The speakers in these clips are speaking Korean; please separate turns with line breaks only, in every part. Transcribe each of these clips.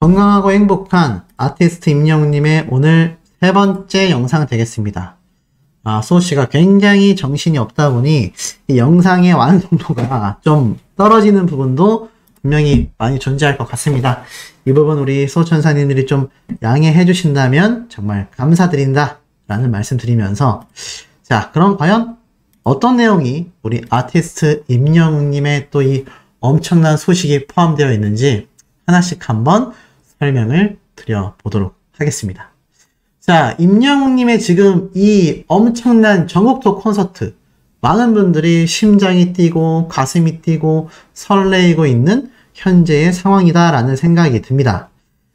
건강하고 행복한 아티스트 임영웅님의 오늘 세 번째 영상 되겠습니다. 소씨가 굉장히 정신이 없다 보니 이 영상의 완성도가 좀 떨어지는 부분도 분명히 많이 존재할 것 같습니다. 이 부분 우리 소천사님들이 좀 양해해 주신다면 정말 감사드린다 라는 말씀 드리면서, 자, 그럼 과연 어떤 내용이 우리 아티스트 임영웅님의 또 이 엄청난 소식이 포함되어 있는지 하나씩 한번 설명을 드려보도록 하겠습니다. 자, 임영웅님의 지금 이 엄청난 전국 투어 콘서트, 많은 분들이 심장이 뛰고 가슴이 뛰고 설레이고 있는 현재의 상황이다라는 생각이 듭니다.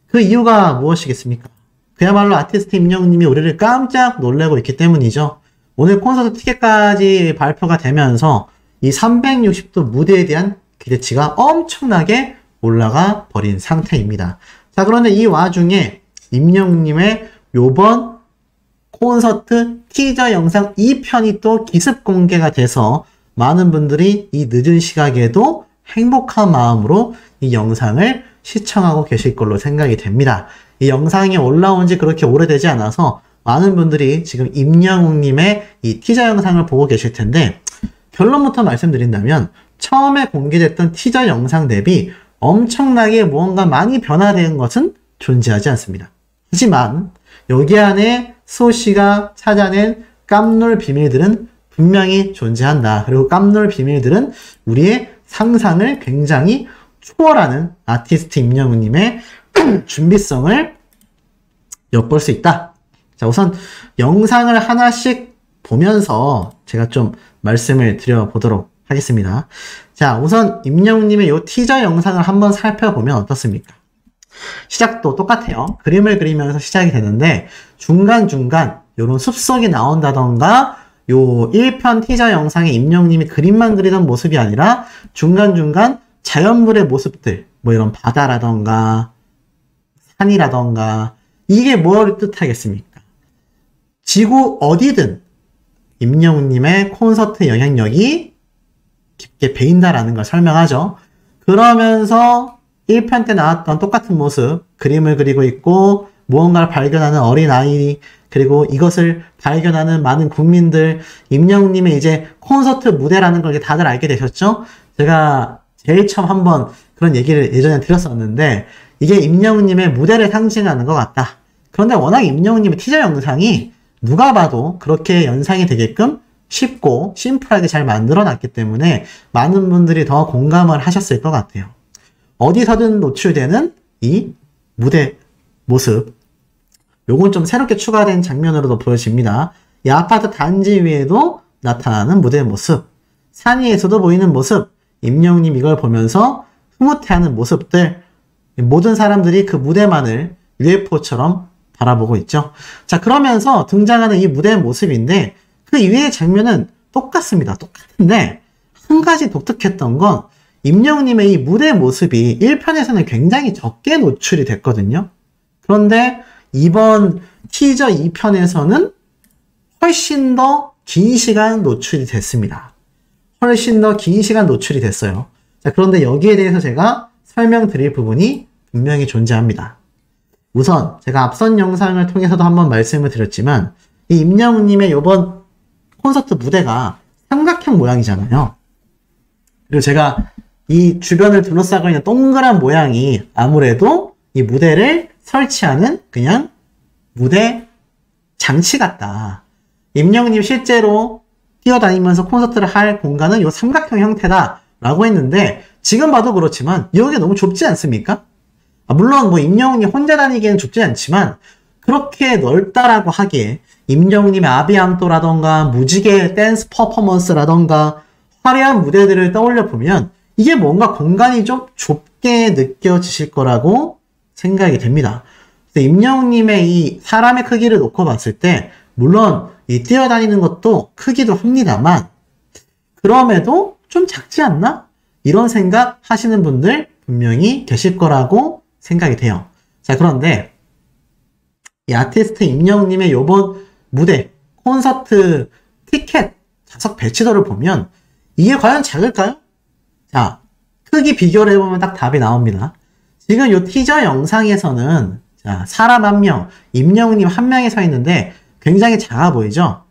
그 이유가 무엇이겠습니까? 그야말로 아티스트 임영웅님이 우리를 깜짝 놀래고 있기 때문이죠. 오늘 콘서트 티켓까지 발표가 되면서 이 360도 무대에 대한 기대치가 엄청나게 올라가 버린 상태입니다. 자, 그런데 이 와중에 임영웅님의 요번 콘서트 티저 영상 2편이 또 기습 공개가 돼서 많은 분들이 이 늦은 시각에도 행복한 마음으로 이 영상을 시청하고 계실 걸로 생각이 됩니다. 이 영상이 올라온 지 그렇게 오래되지 않아서 많은 분들이 지금 임영웅님의 이 티저 영상을 보고 계실 텐데, 결론부터 말씀드린다면 처음에 공개됐던 티저 영상 대비 엄청나게 무언가 많이 변화된 것은 존재하지 않습니다. 하지만 여기 안에 소씨가 찾아낸 깜놀 비밀들은 분명히 존재한다. 그리고 깜놀 비밀들은 우리의 상상을 굉장히 초월하는 아티스트 임영웅님의 준비성을 엿볼 수 있다. 자, 우선 영상을 하나씩 보면서 제가 좀 말씀을 드려보도록 하겠습니다. 자, 우선 임영웅님의 이 티저 영상을 한번 살펴보면 어떻습니까? 시작도 똑같아요. 그림을 그리면서 시작이 되는데 중간중간 이런 숲속이 나온다던가, 요 1편 티저 영상에 임영웅님이 그림만 그리던 모습이 아니라 중간중간 자연물의 모습들, 뭐 이런 바다라던가 산이라던가, 이게 뭘 뜻하겠습니까? 지구 어디든 임영웅님의 콘서트 영향력이 깊게 배인다라는 걸 설명하죠. 그러면서 1편 때 나왔던 똑같은 모습, 그림을 그리고 있고 무언가를 발견하는 어린아이, 그리고 이것을 발견하는 많은 국민들, 임영웅님의 이제 콘서트 무대라는 걸 다들 알게 되셨죠? 제가 제일 처음 한번 그런 얘기를 예전에 드렸었는데, 이게 임영웅님의 무대를 상징하는 것 같다. 그런데 워낙 임영웅님의 티저 영상이 누가 봐도 그렇게 연상이 되게끔 쉽고 심플하게 잘 만들어 놨기 때문에 많은 분들이 더 공감을 하셨을 것 같아요. 어디서든 노출되는 이 무대 모습, 요건 좀 새롭게 추가된 장면으로도 보여집니다. 이 아파트 단지 위에도 나타나는 무대 모습, 산 위에서도 보이는 모습, 임영웅님 이걸 보면서 흐뭇해하는 모습들, 모든 사람들이 그 무대만을 UFO처럼 바라보고 있죠. 자, 그러면서 등장하는 이 무대의 모습인데 그 이외의 장면은 똑같습니다. 똑같은데 한 가지 독특했던 건 임영웅님의 이 무대 모습이 1편에서는 굉장히 적게 노출이 됐거든요. 그런데 이번 티저 2편에서는 훨씬 더 긴 시간 노출이 됐습니다. 훨씬 더 긴 시간 노출이 됐어요. 자, 그런데 여기에 대해서 제가 설명드릴 부분이 분명히 존재합니다. 우선 제가 앞선 영상을 통해서도 한번 말씀을 드렸지만 이 임영웅님의 이번 콘서트 무대가 삼각형 모양이잖아요. 그리고 제가 이 주변을 둘러싸고 있는 동그란 모양이 아무래도 이 무대를 설치하는 그냥 무대 장치 같다. 임영웅님 실제로 뛰어다니면서 콘서트를 할 공간은 이 삼각형 형태다 라고 했는데, 지금 봐도 그렇지만 여기가 너무 좁지 않습니까? 물론 뭐 임영웅님 혼자 다니기에는 좁지 않지만 그렇게 넓다라고 하기에 임영웅님의 아비앙토라던가 무지개 댄스 퍼포먼스라던가 화려한 무대들을 떠올려 보면 이게 뭔가 공간이 좀 좁게 느껴지실 거라고 생각이 됩니다. 임영웅님의 이 사람의 크기를 놓고 봤을 때 물론 이 뛰어다니는 것도 크기도 합니다만 그럼에도 좀 작지 않나? 이런 생각 하시는 분들 분명히 계실 거라고 생각이 돼요. 자, 그런데 이 아티스트 임영웅님의 요번 무대 콘서트 티켓 좌석 배치도를 보면 이게 과연 작을까요? 자, 크기 비교를 해보면 딱 답이 나옵니다. 지금 요 티저 영상에서는 자, 사람 한 명, 임영웅님 한 명이 서 있는데 굉장히 작아 보이죠?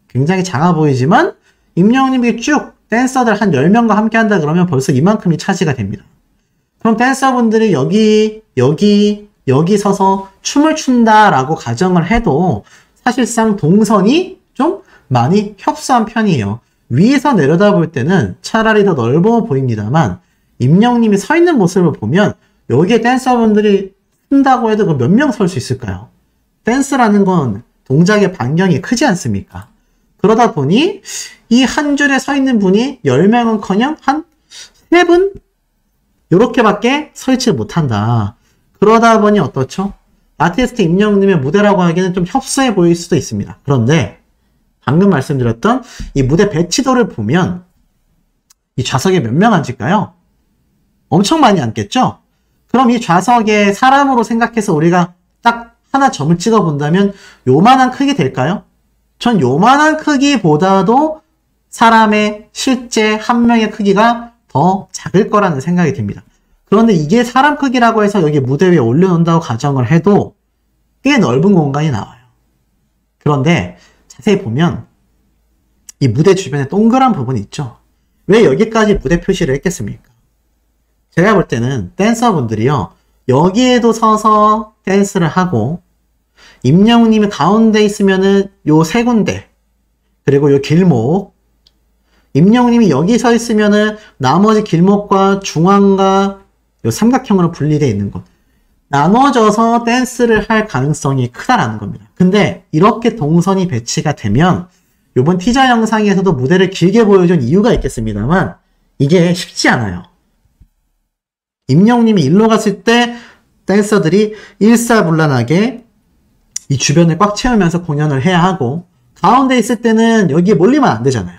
굉장히 작아 보이지만 임영웅님이 쭉 댄서들 한 10명과 함께 한다 그러면 벌써 이만큼이 차지가 됩니다. 그럼 댄서분들이 여기 서서 춤을 춘다라고 가정을 해도 사실상 동선이 좀 많이 협소한 편이에요. 위에서 내려다볼 때는 차라리 더 넓어 보입니다만 임영웅님이 서 있는 모습을 보면 여기에 댄서분들이 쓴다고 해도 몇 명 설 수 있을까요? 댄스라는 건 동작의 반경이 크지 않습니까? 그러다 보니 이 한 줄에 서 있는 분이 10명은커녕 한 3분? 요렇게밖에 서 있지 못한다. 그러다 보니 어떻죠? 아티스트 임영웅님의 무대라고 하기에는 좀 협소해 보일 수도 있습니다. 그런데 방금 말씀드렸던 이 무대 배치도를 보면 이 좌석에 몇 명 앉을까요? 엄청 많이 앉겠죠? 그럼 이 좌석에 사람으로 생각해서 우리가 딱 하나 점을 찍어 본다면 요만한 크기 될까요? 전 요만한 크기보다도 사람의 실제 한 명의 크기가 더 작을 거라는 생각이 듭니다. 그런데 이게 사람 크기라고 해서 여기 무대 위에 올려놓는다고 가정을 해도 꽤 넓은 공간이 나와요. 그런데 자세히 보면 이 무대 주변에 동그란 부분이 있죠. 왜 여기까지 무대 표시를 했겠습니까? 제가 볼 때는 댄서분들이요, 여기에도 서서 댄스를 하고 임영웅님이 가운데 있으면은 요 3군데, 그리고 요 길목, 임영웅님이 여기 서 있으면은 나머지 길목과 중앙과 요 삼각형으로 분리되어 있는 것, 나눠져서 댄스를 할 가능성이 크다라는 겁니다. 근데 이렇게 동선이 배치가 되면 요번 티저 영상에서도 무대를 길게 보여준 이유가 있겠습니다만 이게 쉽지 않아요. 임영웅님이 일로 갔을 때 댄서들이 일사불란하게 이 주변을 꽉 채우면서 공연을 해야 하고, 가운데 있을 때는 여기에 몰리면 안 되잖아요.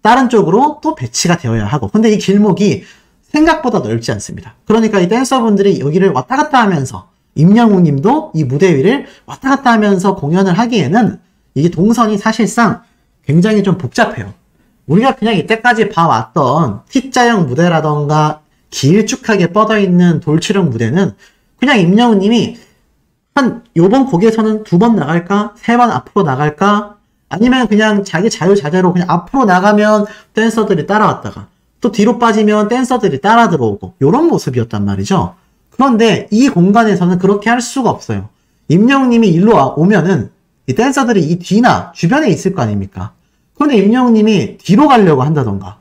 다른 쪽으로 또 배치가 되어야 하고. 근데 이 길목이 생각보다 넓지 않습니다. 그러니까 이 댄서분들이 여기를 왔다 갔다 하면서, 임영웅님도 이 무대 위를 왔다 갔다 하면서 공연을 하기에는 이게 동선이 사실상 굉장히 좀 복잡해요. 우리가 그냥 이때까지 봐왔던 T자형 무대라던가 길쭉하게 뻗어있는 돌출형 무대는 그냥 임영웅님이 요번 곡에서는 2번 나갈까? 3번 앞으로 나갈까? 아니면 그냥 자기 자유자재로 그냥 앞으로 나가면 댄서들이 따라왔다가 또 뒤로 빠지면 댄서들이 따라 들어오고 요런 모습이었단 말이죠. 그런데 이 공간에서는 그렇게 할 수가 없어요. 임영웅님이 일로 오면은 이 댄서들이 이 뒤나 주변에 있을 거 아닙니까? 그런데 임영웅님이 뒤로 가려고 한다던가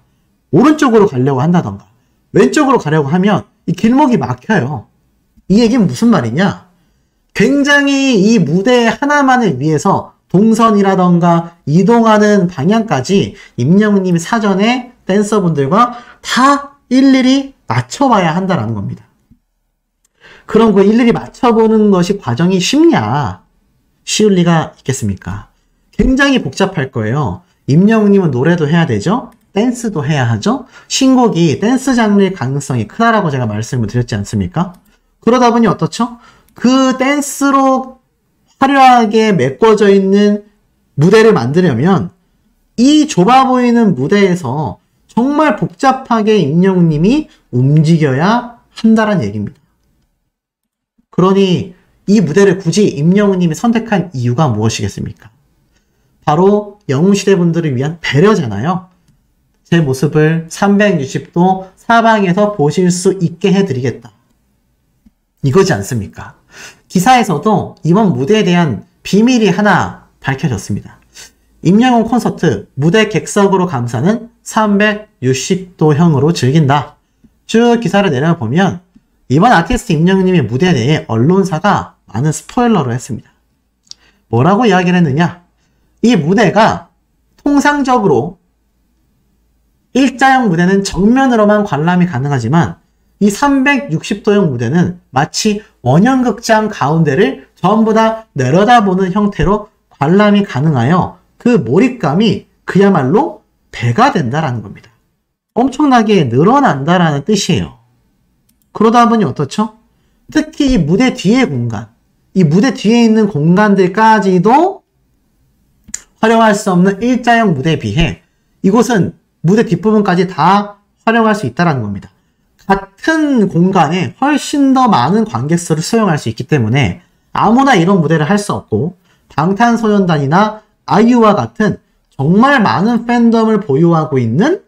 오른쪽으로 가려고 한다던가 왼쪽으로 가려고 하면 이 길목이 막혀요. 이 얘기는 무슨 말이냐? 굉장히 이 무대 하나만을 위해서 동선이라던가 이동하는 방향까지 임영웅님이 사전에 댄서분들과 다 일일이 맞춰봐야 한다는 겁니다. 그럼 그 일일이 맞춰보는 것이 과정이 쉽냐? 쉬울 리가 있겠습니까? 굉장히 복잡할 거예요. 임영웅님은 노래도 해야 되죠? 댄스도 해야 하죠? 신곡이 댄스 장르의 가능성이 크다라고 제가 말씀을 드렸지 않습니까? 그러다 보니 어떻죠? 그 댄스로 화려하게 메꿔져 있는 무대를 만들려면 이 좁아 보이는 무대에서 정말 복잡하게 임영웅님이 움직여야 한다는 얘기입니다. 그러니 이 무대를 굳이 임영웅님이 선택한 이유가 무엇이겠습니까? 바로 영웅시대 분들을 위한 배려잖아요. 제 모습을 360도 사방에서 보실 수 있게 해드리겠다. 이거지 않습니까? 기사에서도 이번 무대에 대한 비밀이 하나 밝혀졌습니다. 임영웅 콘서트 무대 객석으로 감싸는 360도형으로 즐긴다. 쭉 기사를 내려보면 이번 아티스트 임영웅님의 무대 내에 언론사가 많은 스포일러를 했습니다. 뭐라고 이야기를 했느냐? 이 무대가 통상적으로 일자형 무대는 정면으로만 관람이 가능하지만 이 360도형 무대는 마치 원형극장 가운데를 전부 다 내려다보는 형태로 관람이 가능하여 그 몰입감이 그야말로 배가 된다라는 겁니다. 엄청나게 늘어난다라는 뜻이에요. 그러다 보니 어떻죠? 특히 이 무대 뒤의 공간, 이 무대 뒤에 있는 공간들까지도 활용할 수 없는 일자형 무대에 비해 이곳은 무대 뒷부분까지 다 활용할 수 있다는 겁니다. 같은 공간에 훨씬 더 많은 관객수를 수용할 수 있기 때문에 아무나 이런 무대를 할 수 없고, 방탄소년단이나 아이유와 같은 정말 많은 팬덤을 보유하고 있는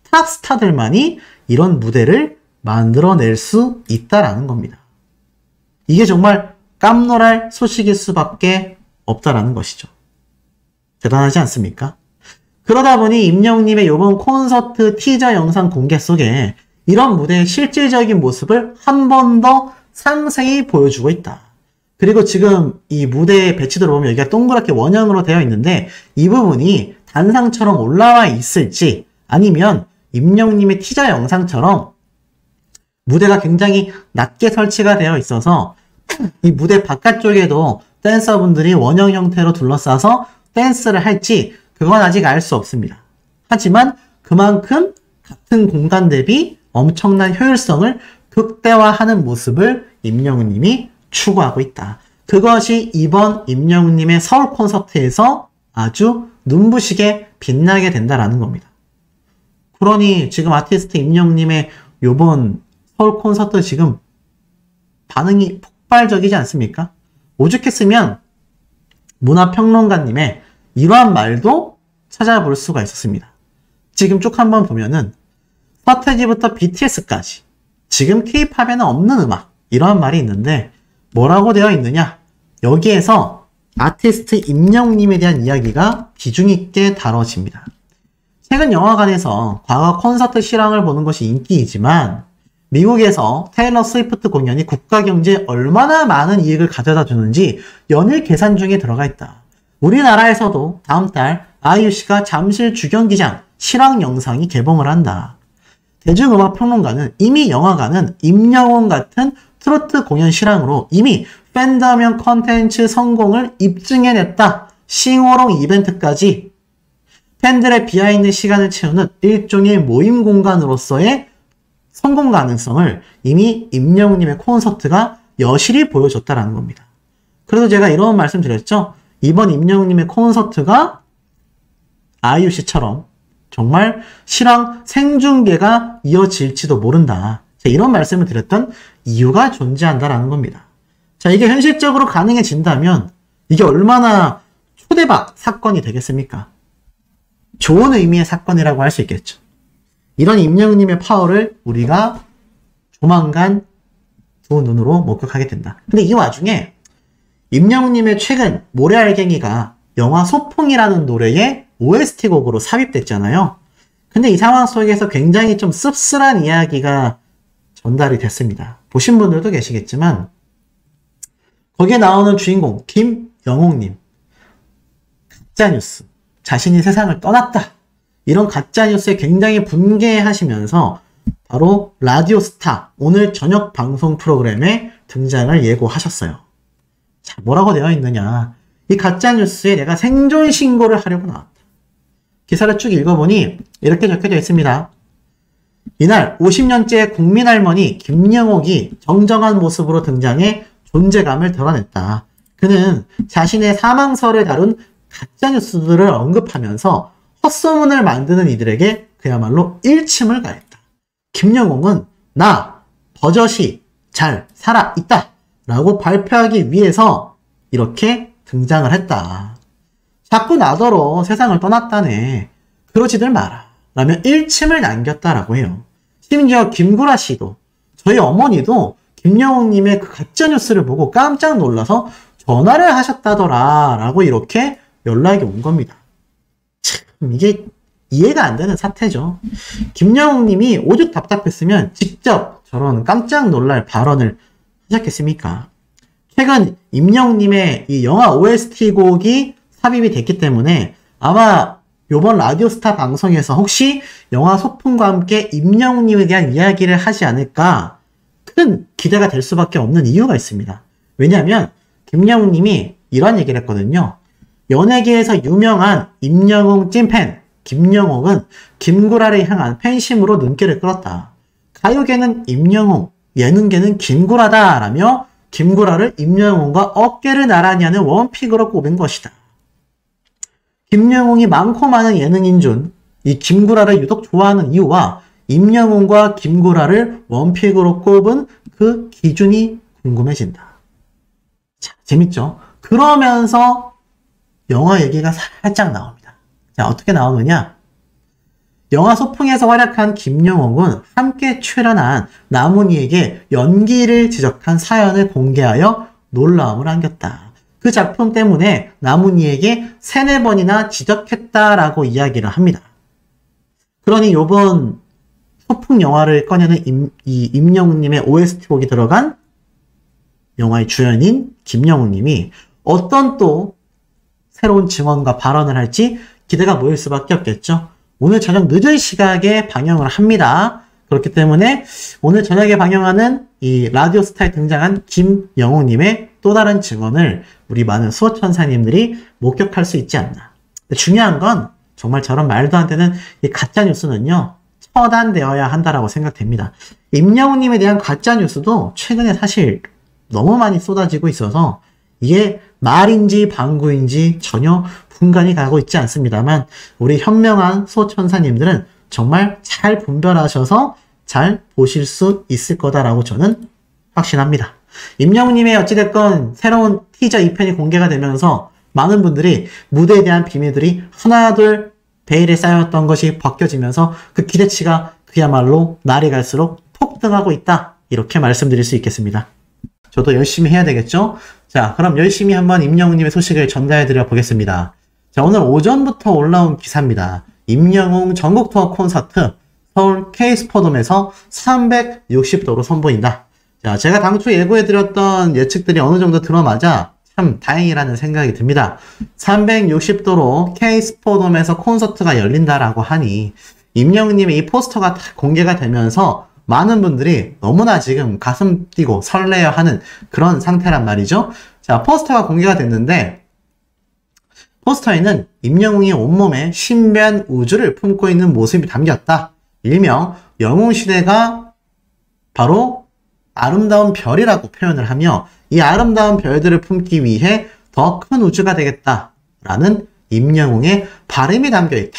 탑 스타들만이 이런 무대를 만들어낼 수 있다라는 겁니다. 이게 정말 깜놀할 소식일 수밖에 없다라는 것이죠. 대단하지 않습니까? 그러다 보니 임영웅님의 이번 콘서트 티저 영상 공개 속에 이런 무대의 실질적인 모습을 한 번 더 상세히 보여주고 있다. 그리고 지금 이 무대의 배치도를 보면 여기가 동그랗게 원형으로 되어 있는데 이 부분이 단상처럼 올라와 있을지 아니면 임영웅님의 티저 영상처럼 무대가 굉장히 낮게 설치가 되어 있어서 이 무대 바깥쪽에도 댄서분들이 원형 형태로 둘러싸서 댄스를 할지 그건 아직 알 수 없습니다. 하지만 그만큼 같은 공간 대비 엄청난 효율성을 극대화하는 모습을 임영웅님이 추구하고 있다. 그것이 이번 임영웅님의 서울 콘서트에서 아주 눈부시게 빛나게 된다라는 겁니다. 그러니 지금 아티스트 임영웅님의 요번 서울 콘서트 지금 반응이 폭발적이지 않습니까? 오죽했으면 문화평론가님의 이러한 말도 찾아볼 수가 있었습니다. 지금 쭉 한번 보면은 서태지부터 BTS까지 지금 K-팝에는 없는 음악 이러한 말이 있는데 뭐라고 되어 있느냐? 여기에서 아티스트 임영웅님에 대한 이야기가 비중 있게 다뤄집니다. 최근 영화관에서 과거 콘서트 실황을 보는 것이 인기이지만 미국에서 테일러 스위프트 공연이 국가 경제에 얼마나 많은 이익을 가져다 주는지 연일 계산 중에 들어가 있다. 우리나라에서도 다음 달 아이유 씨가 잠실 주경기장 실황 영상이 개봉을 한다. 대중음악 평론가는 이미 영화관은 임영웅 같은 트로트 공연 실황으로 이미 팬덤형 컨텐츠 성공을 입증해냈다. 싱어롱 이벤트까지 팬들의 비어있는 시간을 채우는 일종의 모임 공간으로서의 성공 가능성을 이미 임영웅님의 콘서트가 여실히 보여줬다라는 겁니다. 그래서 제가 이런 말씀 드렸죠. 이번 임영웅님의 콘서트가 아이유 씨처럼 정말 실황 생중계가 이어질지도 모른다. 제가 이런 말씀을 드렸던 이유가 존재한다라는 겁니다. 자, 이게 현실적으로 가능해진다면 이게 얼마나 초대박 사건이 되겠습니까? 좋은 의미의 사건이라고 할 수 있겠죠. 이런 임영웅님의 파워를 우리가 조만간 두 눈으로 목격하게 된다. 근데 이 와중에 임영웅님의 최근 모래알갱이가 영화 소풍이라는 노래의 OST 곡으로 삽입됐잖아요. 근데 이 상황 속에서 굉장히 좀 씁쓸한 이야기가 전달이 됐습니다. 보신 분들도 계시겠지만 거기에 나오는 주인공 김영웅님 가짜뉴스 자신이 세상을 떠났다 이런 가짜뉴스에 굉장히 분개하시면서 바로 라디오스타 오늘 저녁 방송 프로그램에 등장을 예고하셨어요. 자, 뭐라고 되어 있느냐. 이 가짜뉴스에 내가 생존 신고를 하려고 나왔다. 기사를 쭉 읽어보니 이렇게 적혀져 있습니다. 이날 50년째 국민할머니 김영옥이 정정한 모습으로 등장해 존재감을 드러냈다. 그는 자신의 사망설을 다룬 가짜뉴스들을 언급하면서 헛소문을 만드는 이들에게 그야말로 일침을 가했다. 김영옥은 나 버젓이 잘 살아있다 라고 발표하기 위해서 이렇게 등장을 했다. 자꾸 나더러 세상을 떠났다네. 그러지들 마라 라며 일침을 남겼다라고 해요. 심지어 김구라 씨도 저희 어머니도 김영웅님의 그 가짜뉴스를 보고 깜짝 놀라서 전화를 하셨다더라 라고 이렇게 연락이 온 겁니다. 참 이게 이해가 안 되는 사태죠. 김영웅님이 오죽 답답했으면 직접 저런 깜짝 놀랄 발언을 하셨겠습니까? 최근 임영웅님의 이 영화 OST 곡이 삽입이 됐기 때문에 아마 요번 라디오스타 방송에서 혹시 영화 소풍과 함께 임영웅님에 대한 이야기를 하지 않을까 큰 기대가 될 수밖에 없는 이유가 있습니다. 왜냐하면 김영웅님이 이런 얘기를 했거든요. 연예계에서 유명한 임영웅 찐팬 김영옥은 김구라를 향한 팬심으로 눈길을 끌었다. 가요계는 임영웅, 예능계는 김구라다 라며 김구라를 임영웅과 어깨를 나란히 하는 원픽으로 꼽은 것이다. 김영웅이 많고 많은 예능인 중 이 김구라를 유독 좋아하는 이유와 임영웅과 김구라를 원픽으로 꼽은 그 기준이 궁금해진다. 자, 재밌죠? 그러면서 영화 얘기가 살짝 나옵니다. 자, 어떻게 나오느냐? 영화 소풍에서 활약한 김영웅은 함께 출연한 남훈이에게 연기를 지적한 사연을 공개하여 놀라움을 안겼다. 그 작품 때문에 남훈이에게 3-4번이나 지적했다라고 이야기를 합니다. 그러니 요번 소풍 영화를 꺼내는 임영웅님의 OST곡이 들어간 영화의 주연인 김영웅님이 어떤 또 새로운 증언과 발언을 할지 기대가 모일 수밖에 없겠죠. 오늘 저녁 늦은 시각에 방영을 합니다. 그렇기 때문에 오늘 저녁에 방영하는 이 라디오스타에 등장한 김영웅님의 또 다른 증언을 우리 많은 수호천사님들이 목격할 수 있지 않나. 중요한 건 정말 저런 말도 안 되는 이 가짜뉴스는요, 처단되어야 한다라고 생각됩니다. 임영웅님에 대한 가짜뉴스도 최근에 사실 너무 많이 쏟아지고 있어서 이게 말인지 방구인지 전혀 분간이 가고 있지 않습니다만 우리 현명한 수호천사님들은 정말 잘 분별하셔서 잘 보실 수 있을 거다라고 저는 확신합니다. 임영웅님의 어찌됐건 새로운 티저 2편이 공개가 되면서 많은 분들이 무대에 대한 비밀들이 하나둘 베일에 쌓였던 것이 벗겨지면서 그 기대치가 그야말로 날이 갈수록 폭등하고 있다. 이렇게 말씀드릴 수 있겠습니다. 저도 열심히 해야 되겠죠? 자, 그럼 열심히 한번 임영웅님의 소식을 전달해드려 보겠습니다. 자, 오늘 오전부터 올라온 기사입니다. 임영웅 전국 투어 콘서트 서울 K스포돔에서 360도로 선보인다. 자, 제가 당초 예고해드렸던 예측들이 어느 정도 들어맞아 참 다행이라는 생각이 듭니다. 360도로 K스포돔에서 콘서트가 열린다라고 하니 임영웅님의 이 포스터가 공개가 되면서 많은 분들이 너무나 지금 가슴 뛰고 설레어 하는 그런 상태란 말이죠. 자, 포스터가 공개가 됐는데 포스터에는 임영웅이 온몸에 신비한 우주를 품고 있는 모습이 담겼다. 일명 영웅시대가 바로 아름다운 별이라고 표현을 하며 이 아름다운 별들을 품기 위해 더 큰 우주가 되겠다라는 임영웅의 바람이 담겨있다.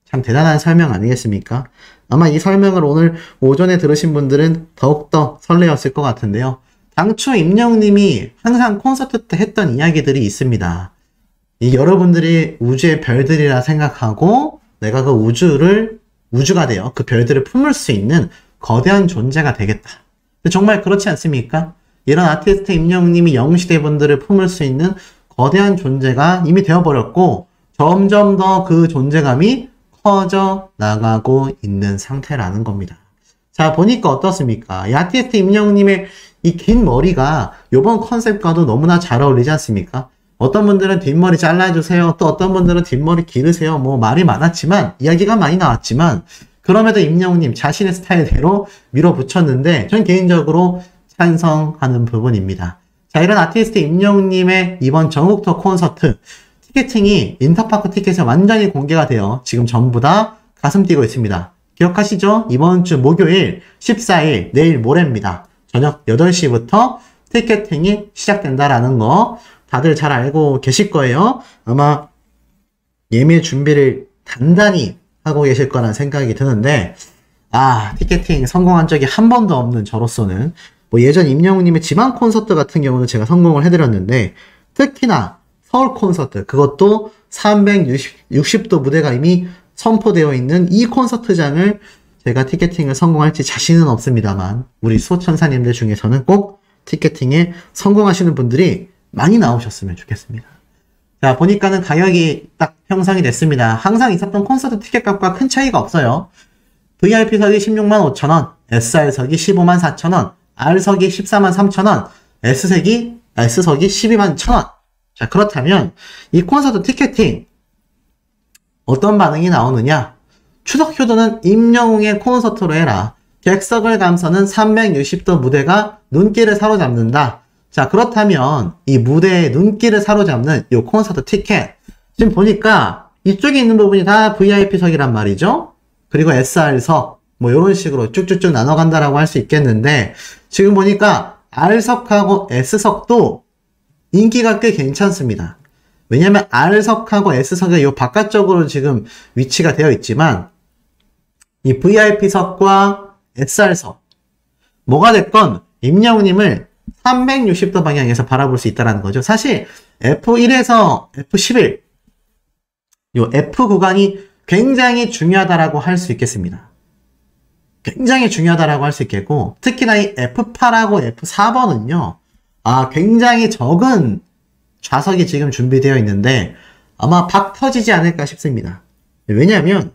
참 대단한 설명 아니겠습니까? 아마 이 설명을 오늘 오전에 들으신 분들은 더욱더 설레었을 것 같은데요. 당초 임영웅님이 항상 콘서트 때 했던 이야기들이 있습니다. 이 여러분들이 우주의 별들이라 생각하고 내가 그 우주가 되어 그 별들을 품을 수 있는 거대한 존재가 되겠다. 근데 정말 그렇지 않습니까? 이런 아티스트 임영웅님이 영웅시대 분들을 품을 수 있는 거대한 존재가 이미 되어버렸고 점점 더 그 존재감이 커져 나가고 있는 상태라는 겁니다. 자, 보니까 어떻습니까? 이 아티스트 임영웅님의 이 긴 머리가 이번 컨셉과도 너무나 잘 어울리지 않습니까? 어떤 분들은 뒷머리 잘라주세요. 또 어떤 분들은 뒷머리 기르세요. 뭐 말이 많았지만 이야기가 많이 나왔지만 그럼에도 임영웅님 자신의 스타일대로 밀어붙였는데 전 개인적으로 찬성하는 부분입니다. 자, 이런 아티스트 임영웅님의 이번 전국 투어 콘서트 티켓팅이 인터파크 티켓에 완전히 공개가 되어 지금 전부 다 가슴 뛰고 있습니다. 기억하시죠? 이번 주 목요일 14일 내일 모레입니다. 저녁 8시부터 티켓팅이 시작된다라는 거 다들 잘 알고 계실 거예요. 아마 예매 준비를 단단히 하고 계실 거란 생각이 드는데 티켓팅 성공한 적이 한 번도 없는 저로서는 뭐 예전 임영웅님의 지방 콘서트 같은 경우는 제가 성공을 해드렸는데 특히나 서울 콘서트 그것도 360도 무대가 이미 선포되어 있는 이 콘서트장을 제가 티켓팅을 성공할지 자신은 없습니다만 우리 수호천사님들 중에서는 꼭 티켓팅에 성공하시는 분들이 많이 나오셨으면 좋겠습니다. 자, 보니까는 가격이 딱 형성이 됐습니다. 항상 있었던 콘서트 티켓값과 큰 차이가 없어요. VIP석이 16만 5천원, SR석이 15만 4천원, R석이 14만 3천원, S석이 12만 1천원. 자, 그렇다면 이 콘서트 티켓팅 어떤 반응이 나오느냐? 추석 효도는 임영웅의 콘서트로 해라. 객석을 감싸는 360도 무대가 눈길을 사로잡는다. 자, 그렇다면 이 무대의 눈길을 사로잡는 이 콘서트 티켓 지금 보니까 이쪽에 있는 부분이 다 VIP석이란 말이죠. 그리고 SR석 뭐 이런 식으로 쭉쭉쭉 나눠간다라고 할 수 있겠는데 지금 보니까 R석하고 S석도 인기가 꽤 괜찮습니다. 왜냐면 R석하고 S석의 이 바깥쪽으로 지금 위치가 되어 있지만 이 VIP석과 SR석 뭐가 됐건 임영웅님을 360도 방향에서 바라볼 수 있다는 거죠. 사실 F1에서 F11 요 F 구간이 굉장히 중요하다라고 할 수 있겠습니다. 굉장히 중요하다라고 할 수 있겠고, 특히나 이 F8하고 F4번은요, 굉장히 적은 좌석이 지금 준비되어 있는데, 아마 박 터지지 않을까 싶습니다. 왜냐하면,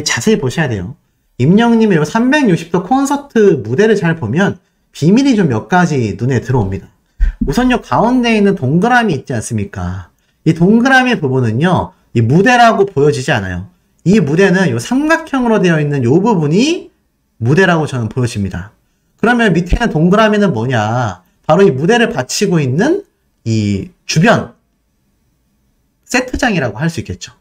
자세히 보셔야 돼요. 임영웅님의 요 360도 콘서트 무대를 잘 보면, 비밀이 좀 몇 가지 눈에 들어옵니다. 우선 요 가운데 있는 동그라미 있지 않습니까? 이 동그라미 부분은요, 이 무대라고 보여지지 않아요. 이 무대는 요 삼각형으로 되어 있는 요 부분이 무대라고 저는 보여집니다. 그러면 밑에 있는 동그라미는 뭐냐? 바로 이 무대를 받치고 있는 이 주변 세트장이라고 할 수 있겠죠.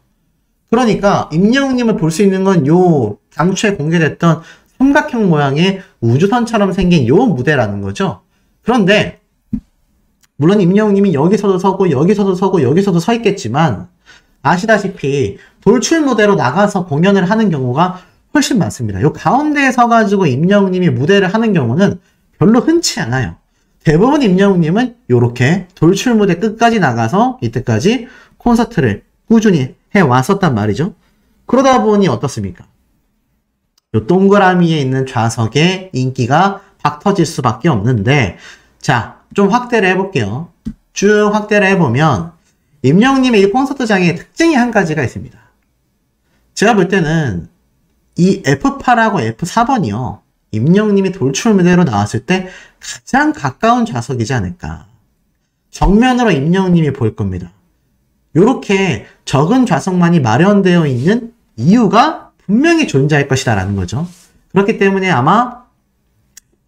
그러니까 임영웅님을 볼 수 있는 건 요 당초에 공개됐던 삼각형 모양의 우주선처럼 생긴 요 무대라는 거죠. 그런데 물론 임영웅님이 여기서도 서고 여기서도 서고 여기서도 서 있겠지만 아시다시피 돌출 무대로 나가서 공연을 하는 경우가 훨씬 많습니다. 요 가운데에 서가지고 임영웅님이 무대를 하는 경우는 별로 흔치 않아요. 대부분 임영웅님은 요렇게 돌출 무대 끝까지 나가서 이때까지 콘서트를 꾸준히 해왔었단 말이죠. 그러다 보니 어떻습니까? 요 동그라미에 있는 좌석의 인기가 박 터질 수밖에 없는데, 자, 좀 확대를 해볼게요. 쭉 확대를 해보면 임영웅님의 이 콘서트장의 특징이 한 가지가 있습니다. 제가 볼 때는 이 F8하고 F4번이요. 임영웅님이 돌출 무대로 나왔을 때 가장 가까운 좌석이지 않을까. 정면으로 임영웅님이 보일 겁니다. 요렇게 적은 좌석만이 마련되어 있는 이유가 분명히 존재할 것이다 라는 거죠. 그렇기 때문에 아마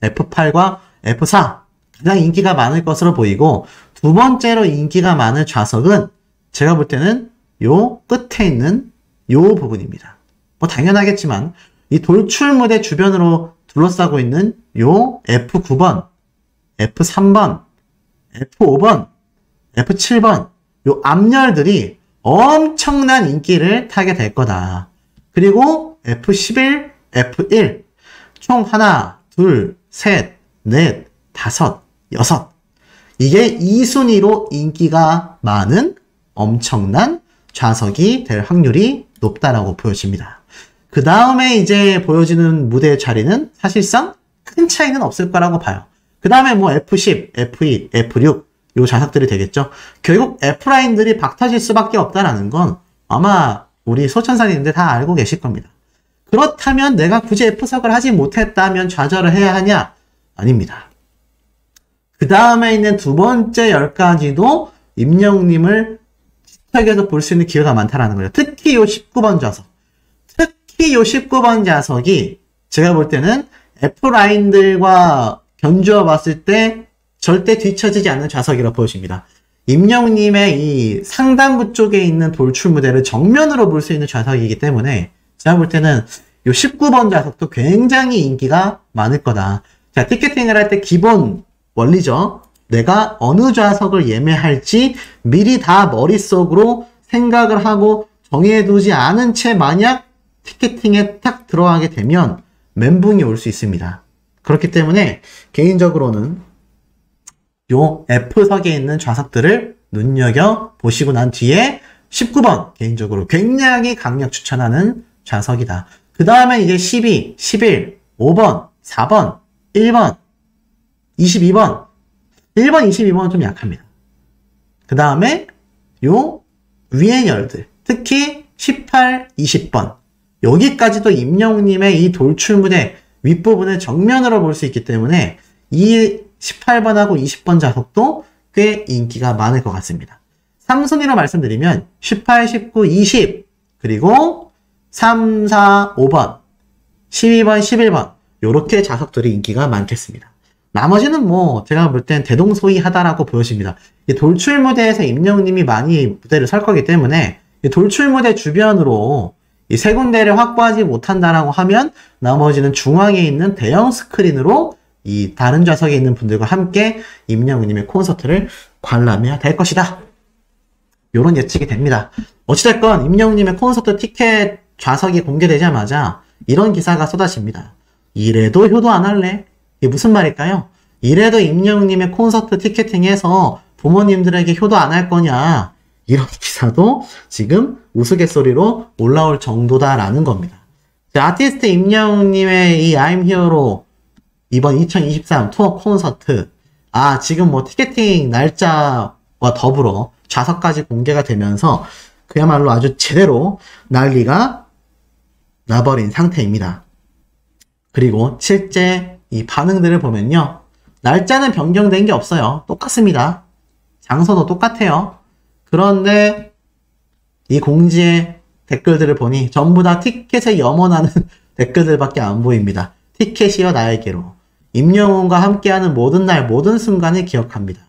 F8과 F4 가장 인기가 많을 것으로 보이고, 두 번째로 인기가 많은 좌석은 제가 볼 때는 요 끝에 있는 요 부분입니다. 뭐 당연하겠지만 이 돌출 무대 주변으로 둘러싸고 있는 요 F9번, F3번, F5번, F7번 요 앞열들이 엄청난 인기를 타게 될 거다. 그리고 F11, F1 총 하나, 둘, 셋, 넷, 다섯, 여섯. 이게 2순위로 인기가 많은 엄청난 좌석이 될 확률이 높다라고 보여집니다. 그 다음에 이제 보여지는 무대의 자리는 사실상 큰 차이는 없을 거라고 봐요. 그 다음에 뭐 F10, F2, F6 요 좌석들이 되겠죠. 결국 F라인들이 박터질 수밖에 없다라는 건 아마 우리 소천사님들 다 알고 계실 겁니다. 그렇다면 내가 굳이 F석을 하지 못했다면 좌절을 해야 하냐? 아닙니다. 그 다음에 있는 두 번째 10가지도 임영웅님을 시청에서 볼 수 있는 기회가 많다라는 거예요. 특히 요 19번 좌석. 특히 요 19번 좌석이 제가 볼 때는 F라인들과 견주어 봤을 때 절대 뒤처지지 않는 좌석이라고 보여집니다. 임영웅님의 이 상단부 쪽에 있는 돌출 무대를 정면으로 볼 수 있는 좌석이기 때문에 제가 볼 때는 요 19번 좌석도 굉장히 인기가 많을 거다. 자, 티켓팅을 할 때 기본 원리죠. 내가 어느 좌석을 예매할지 미리 다 머릿속으로 생각을 하고 정해두지 않은 채 만약 티켓팅에 딱 들어가게 되면 멘붕이 올 수 있습니다. 그렇기 때문에 개인적으로는 요 F석에 있는 좌석들을 눈여겨보시고 난 뒤에 19번 개인적으로 굉장히 강력 추천하는 좌석이다. 그 다음에 이제 12, 11, 5번, 4번, 1번, 22번 1번, 22번은 좀 약합니다. 그 다음에 요 위의 열들 특히 18, 20번 여기까지도 임영웅님의 이 돌출 무대 윗부분을 정면으로 볼 수 있기 때문에 이 18번하고 20번 좌석도 꽤 인기가 많을 것 같습니다. 3순위로 말씀드리면 18, 19, 20 그리고 3, 4, 5번 12번, 11번 요렇게 좌석들이 인기가 많겠습니다. 나머지는 뭐 제가 볼 땐 대동소이하다라고 보여집니다. 이 돌출 무대에서 임영웅님이 많이 무대를 설 거기 때문에 이 돌출 무대 주변으로 이 세 군데를 확보하지 못한다라고 하면 나머지는 중앙에 있는 대형 스크린으로 이 다른 좌석에 있는 분들과 함께 임영웅님의 콘서트를 관람해야 될 것이다. 요런 예측이 됩니다. 어찌됐건 임영웅님의 콘서트 티켓 좌석이 공개되자마자 이런 기사가 쏟아집니다. 이래도 효도 안 할래? 이게 무슨 말일까요? 이래도 임영웅님의 콘서트 티켓팅해서 부모님들에게 효도 안 할 거냐? 이런 기사도 지금 우스갯소리로 올라올 정도다라는 겁니다. 자, 아티스트 임영웅님의 이 I'm Here로 이번 2023 투어 콘서트, 지금 뭐 티켓팅 날짜와 더불어 좌석까지 공개가 되면서 그야말로 아주 제대로 난리가 나버린 상태입니다. 그리고 실제 이 반응들을 보면요, 날짜는 변경된 게 없어요. 똑같습니다. 장소도 똑같아요. 그런데 이 공지의 댓글들을 보니 전부 다 티켓에 염원하는 댓글들밖에 안 보입니다. 티켓이여 나에게로. 임영웅과 함께하는 모든 날 모든 순간을 기억합니다.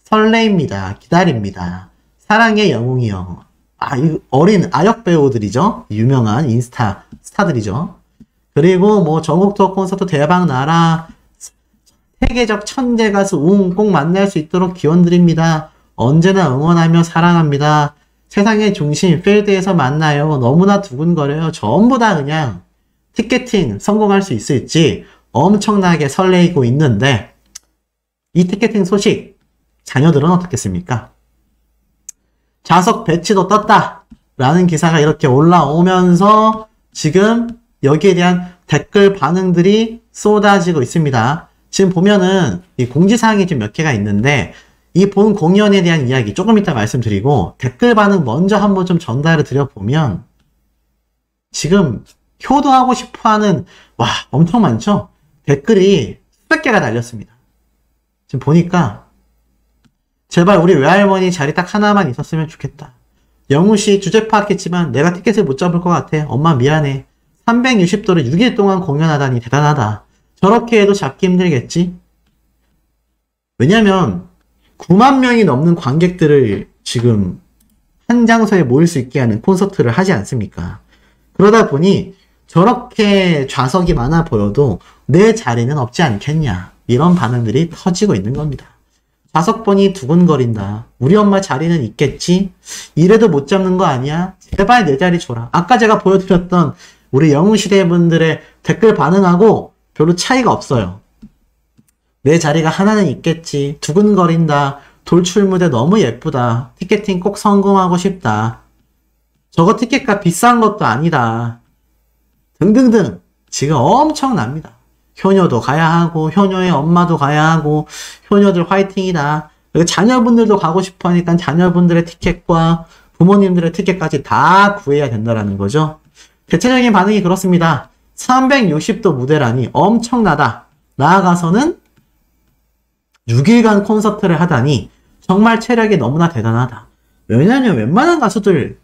설레입니다. 기다립니다. 사랑의 영웅이여. 이 어린 아역 배우들이죠. 유명한 인스타 스타들이죠. 그리고 뭐 전국 투어 콘서트 대박 나라. 세계적 천재 가수 꼭 만날 수 있도록 기원드립니다. 언제나 응원하며 사랑합니다. 세상의 중심 필드에서 만나요. 너무나 두근거려요. 전부 다 그냥 티켓팅 성공할 수 있을지 엄청나게 설레이고 있는데, 이 티켓팅 소식 자녀들은 어떻겠습니까? 좌석 배치도 떴다 라는 기사가 이렇게 올라오면서 지금 여기에 대한 댓글 반응들이 쏟아지고 있습니다. 지금 보면은 이 공지사항이 좀 몇 개가 있는데, 이 본 공연에 대한 이야기 조금 이따 말씀드리고 댓글 반응 먼저 한번 좀 전달을 드려보면, 지금 효도하고 싶어하는 엄청 많죠? 댓글이 수백 개가 달렸습니다. 지금 보니까 제발 우리 외할머니 자리 딱 하나만 있었으면 좋겠다. 영우씨 주제 파악했지만 내가 티켓을 못 잡을 것 같아. 엄마 미안해. 360도를 6일 동안 공연하다니 대단하다. 저렇게 해도 잡기 힘들겠지? 왜냐면 9만 명이 넘는 관객들을 지금 한 장소에 모일 수 있게 하는 콘서트를 하지 않습니까? 그러다 보니 저렇게 좌석이 많아 보여도 내 자리는 없지 않겠냐, 이런 반응들이 터지고 있는 겁니다. 좌석 보니 두근거린다. 우리 엄마 자리는 있겠지? 이래도 못 잡는 거 아니야? 제발 내 자리 줘라. 아까 제가 보여드렸던 우리 영웅시대 분들의 댓글 반응하고 별로 차이가 없어요. 내 자리가 하나는 있겠지. 두근거린다. 돌출무대 너무 예쁘다. 티켓팅 꼭 성공하고 싶다. 저거 티켓값 비싼 것도 아니다. 등등등 지금 엄청납니다. 효녀도 가야 하고 효녀의 엄마도 가야 하고 효녀들 화이팅이다. 그리고 자녀분들도 가고 싶어 하니까 자녀분들의 티켓과 부모님들의 티켓까지 다 구해야 된다라는 거죠. 대체적인 반응이 그렇습니다. 360도 무대라니 엄청나다. 나아가서는 6일간 콘서트를 하다니 정말 체력이 너무나 대단하다. 왜냐면 웬만한 가수들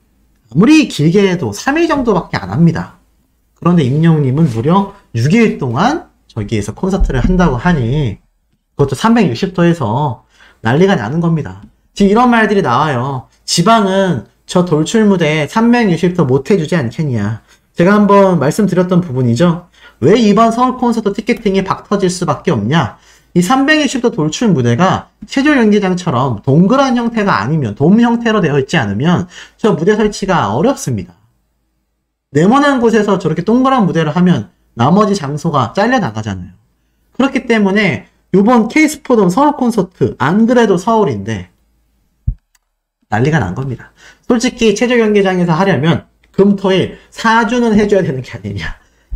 아무리 길게 해도 3일 정도밖에 안 합니다. 그런데 임영웅님은 무려 6일 동안 저기에서 콘서트를 한다고 하니 그것도 360도에서 난리가 나는 겁니다. 지금 이런 말들이 나와요. 지방은 저 돌출 무대에 360도 못 해주지 않겠냐. 제가 한번 말씀드렸던 부분이죠. 왜 이번 서울 콘서트 티켓팅이 박터질 수밖에 없냐. 이 360도 돌출 무대가 체조 경기장처럼 동그란 형태가 아니면 돔 형태로 되어 있지 않으면 저 무대 설치가 어렵습니다. 네모난 곳에서 저렇게 동그란 무대를 하면 나머지 장소가 잘려 나가잖아요. 그렇기 때문에 이번 K스포돔 서울 콘서트 안 그래도 서울인데 난리가 난 겁니다. 솔직히 체조 경기장에서 하려면 금토일 4주는 해줘야 되는 게 아니냐.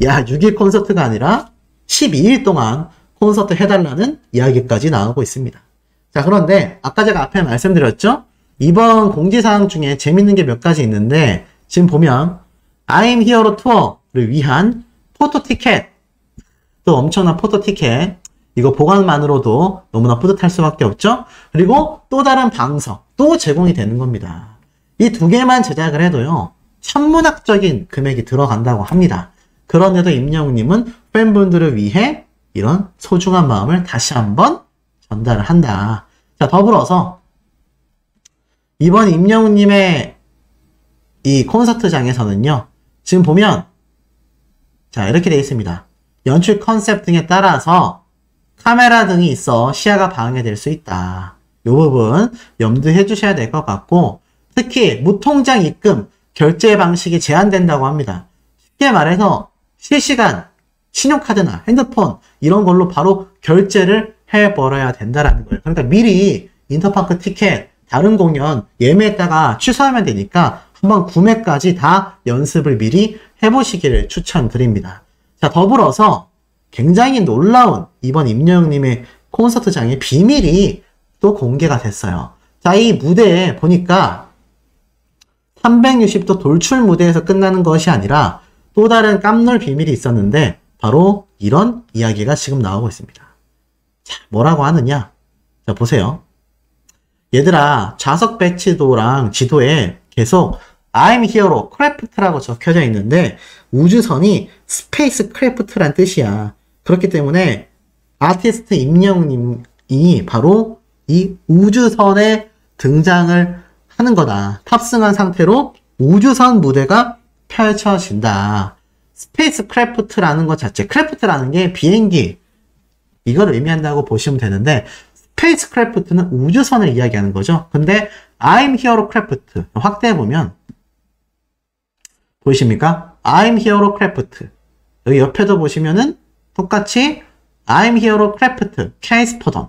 야, 6일 콘서트가 아니라 12일 동안 콘서트 해달라는 이야기까지 나오고 있습니다. 자, 그런데 아까 제가 앞에 말씀드렸죠? 이번 공지사항 중에 재밌는 게 몇 가지 있는데 지금 보면 I'm Here로 투어를 위한 포토 티켓, 또 엄청난 포토 티켓, 이거 보관만으로도 너무나 뿌듯할 수밖에 없죠? 그리고 또 다른 방석, 또 제공이 되는 겁니다. 이 두 개만 제작을 해도요, 천문학적인 금액이 들어간다고 합니다. 그런데도 임영웅님은 팬분들을 위해 이런 소중한 마음을 다시 한번 전달을 한다. 자, 더불어서 이번 임영웅님의 이 콘서트장에서는요, 지금 보면 자, 이렇게 되어 있습니다. 연출 컨셉 등에 따라서 카메라 등이 있어 시야가 방해될 수 있다. 이 부분 염두해 주셔야 될 것 같고, 특히 무통장 입금 결제 방식이 제한된다고 합니다. 쉽게 말해서 실시간 신용카드나 핸드폰 이런 걸로 바로 결제를 해버려야 된다라는 거예요. 그러니까 미리 인터파크 티켓, 다른 공연 예매했다가 취소하면 되니까 한번 구매까지 다 연습을 미리 해보시기를 추천드립니다. 자, 더불어서 굉장히 놀라운 이번 임영웅님의 콘서트장의 비밀이 또 공개가 됐어요. 자, 이 무대에 보니까 360도 돌출 무대에서 끝나는 것이 아니라 또 다른 깜놀 비밀이 있었는데 바로 이런 이야기가 지금 나오고 있습니다. 자, 뭐라고 하느냐? 자, 보세요. 얘들아, 좌석 배치도랑 지도에 계속 I'm Hero 크래프트라고 적혀져 있는데 우주선이 스페이스 크래프트란 뜻이야. 그렇기 때문에 아티스트 임영웅님이 바로 이 우주선에 등장을 하는 거다. 탑승한 상태로 우주선 무대가 펼쳐진다. 스페이스 크래프트라는 것 자체, 크래프트라는 게 비행기, 이걸 의미한다고 보시면 되는데 스페이스 크래프트는 우주선을 이야기하는 거죠. 근데 I'm Hero 크래프트 확대해보면 보이십니까? I'm Hero 크래프트 여기 옆에도 보시면은 똑같이 I'm Hero 크래프트 케이스 포던.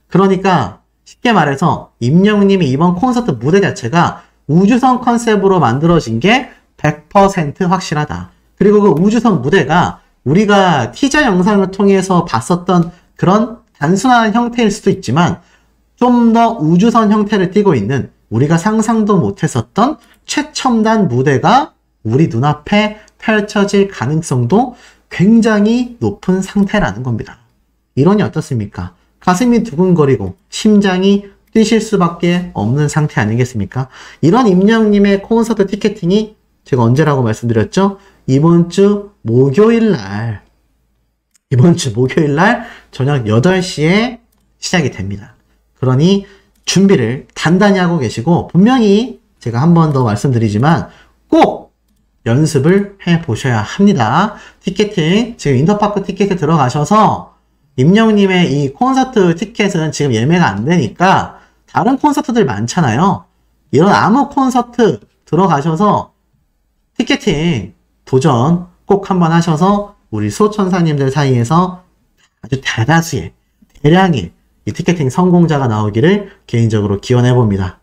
그러니까 쉽게 말해서 임영웅님이 이번 콘서트 무대 자체가 우주선 컨셉으로 만들어진 게 100% 확실하다. 그리고 그 우주선 무대가 우리가 티저 영상을 통해서 봤었던 그런 단순한 형태일 수도 있지만 좀 더 우주선 형태를 띠고 있는 우리가 상상도 못했었던 최첨단 무대가 우리 눈앞에 펼쳐질 가능성도 굉장히 높은 상태라는 겁니다. 이러니 어떻습니까? 가슴이 두근거리고 심장이 뛰실 수밖에 없는 상태 아니겠습니까? 이런 임영웅님의 콘서트 티켓팅이 제가 언제라고 말씀드렸죠? 이번 주 목요일 날 저녁 8시에 시작이 됩니다. 그러니 준비를 단단히 하고 계시고 분명히 제가 한 번 더 말씀드리지만 꼭 연습을 해보셔야 합니다. 티켓팅, 지금 인터파크 티켓에 들어가셔서 임영웅님의 이 콘서트 티켓은 지금 예매가 안 되니까 다른 콘서트들 많잖아요. 이런 아무 콘서트 들어가셔서 티켓팅 도전 꼭 한번 하셔서 우리 수호천사님들 사이에서 아주 대량의 이 티켓팅 성공자가 나오기를 개인적으로 기원해봅니다.